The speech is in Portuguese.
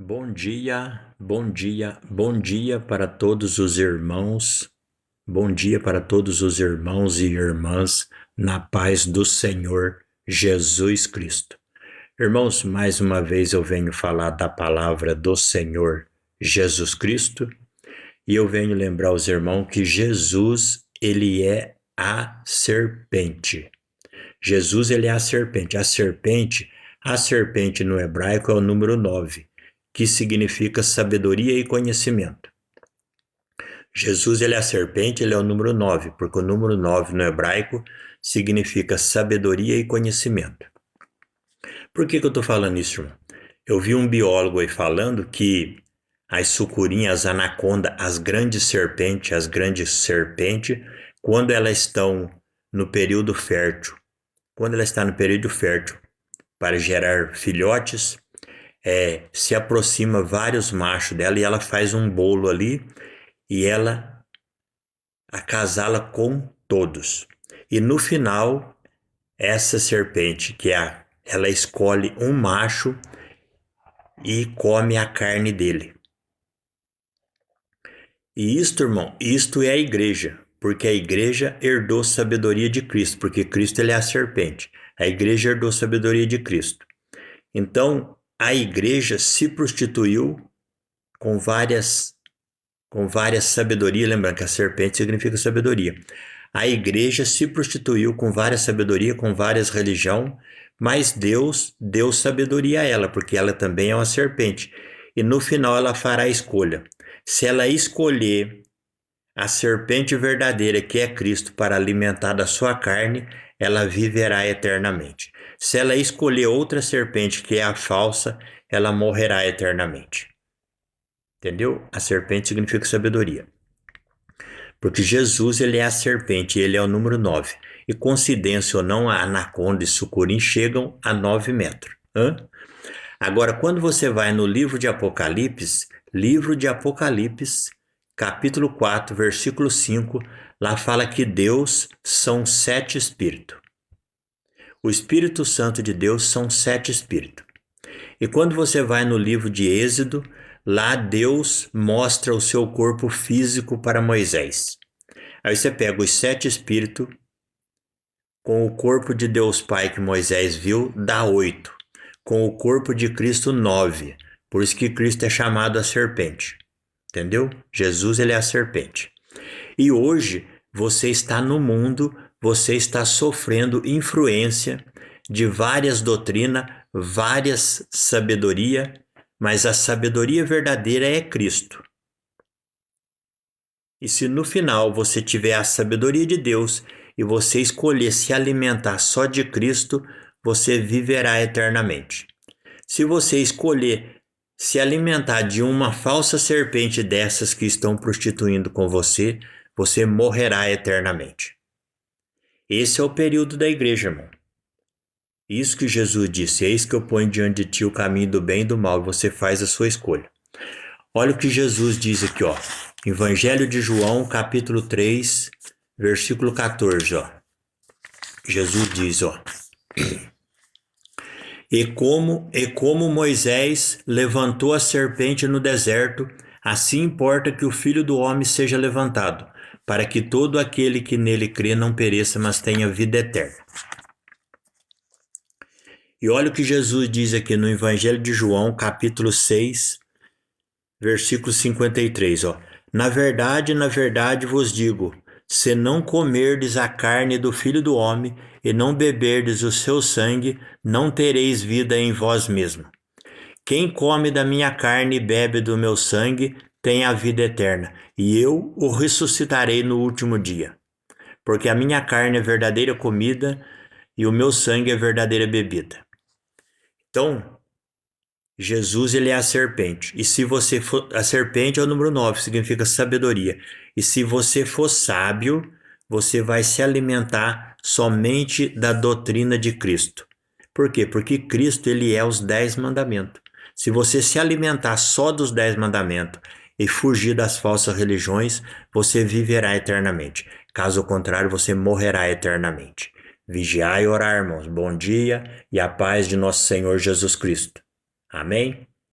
Bom dia, bom dia, bom dia para todos os irmãos. Bom dia para todos os irmãos e irmãs na paz do Senhor Jesus Cristo. Irmãos, mais uma vez eu venho falar da palavra do Senhor Jesus Cristo e eu venho lembrar os irmãos que Jesus, ele é a serpente. Jesus, ele é a serpente. A serpente no hebraico é o número 9, que significa sabedoria e conhecimento. Jesus, ele é a serpente, ele é o número 9, porque o número 9 no hebraico significa sabedoria e conhecimento. Por que eu estou falando isso, irmão? Eu vi um biólogo aí falando que as sucurinhas, as anacondas, as grandes serpentes, quando elas estão no período fértil, para gerar filhotes, se aproxima vários machos dela e ela faz um bolo ali e ela acasala com todos. E no final, essa serpente, ela escolhe um macho e come a carne dele. E isto, irmão, isto é a igreja, porque a igreja herdou sabedoria de Cristo, porque Cristo, ele é a serpente. A igreja herdou sabedoria de Cristo. Então, a igreja se prostituiu com várias sabedorias, lembrando que a serpente significa sabedoria. A igreja se prostituiu com várias sabedoria, com várias religiões, mas Deus deu sabedoria a ela, porque ela também é uma serpente. E no final ela fará a escolha. Se ela escolher a serpente verdadeira, que é Cristo, para alimentar da sua carne, ela viverá eternamente. Se ela escolher outra serpente, que é a falsa, ela morrerá eternamente. Entendeu? A serpente significa sabedoria. Porque Jesus, ele é a serpente, ele é o número 9. E coincidência ou não, a anaconda e sucurim chegam a 9 metros. Agora, quando você vai no livro de Apocalipse, capítulo 4, versículo 5, lá fala que Deus são 7 espíritos. O Espírito Santo de Deus são 7 espíritos. E quando você vai no livro de Êxodo, lá Deus mostra o seu corpo físico para Moisés. Aí você pega os 7 espíritos com o corpo de Deus Pai que Moisés viu, dá 8. Com o corpo de Cristo, 9. Por isso que Cristo é chamado a serpente. Entendeu? Jesus, ele é a serpente. E hoje você está no mundo, você está sofrendo influência de várias doutrinas, várias sabedoria, mas a sabedoria verdadeira é Cristo. E se no final você tiver a sabedoria de Deus e você escolher se alimentar só de Cristo, você viverá eternamente. Se você escolher se alimentar de uma falsa serpente dessas que estão prostituindo com você, você morrerá eternamente. Esse é o período da igreja, irmão. Isso que Jesus disse: eis que eu ponho diante de ti o caminho do bem e do mal, e você faz a sua escolha. Olha o que Jesus diz aqui, ó. Evangelho de João, capítulo 3, versículo 14, ó. Jesus diz, ó. E como Moisés levantou a serpente no deserto, assim importa que o Filho do Homem seja levantado, para que todo aquele que nele crê não pereça, mas tenha vida eterna. E olha o que Jesus diz aqui no Evangelho de João, capítulo 6, versículo 53, ó. Na verdade vos digo, se não comerdes a carne do Filho do Homem e não beberdes o seu sangue, não tereis vida em vós mesmos. Quem come da minha carne e bebe do meu sangue tem a vida eterna, e eu o ressuscitarei no último dia. Porque a minha carne é verdadeira comida e o meu sangue é verdadeira bebida. Então, Jesus, ele é a serpente. E se você for... A serpente é o número 9, significa sabedoria. E se você for sábio, você vai se alimentar somente da doutrina de Cristo. Por quê? Porque Cristo, ele é os 10 mandamentos. Se você se alimentar só dos 10 mandamentos e fugir das falsas religiões, você viverá eternamente. Caso contrário, você morrerá eternamente. Vigiai e orar, irmãos. Bom dia e a paz de nosso Senhor Jesus Cristo. Amém?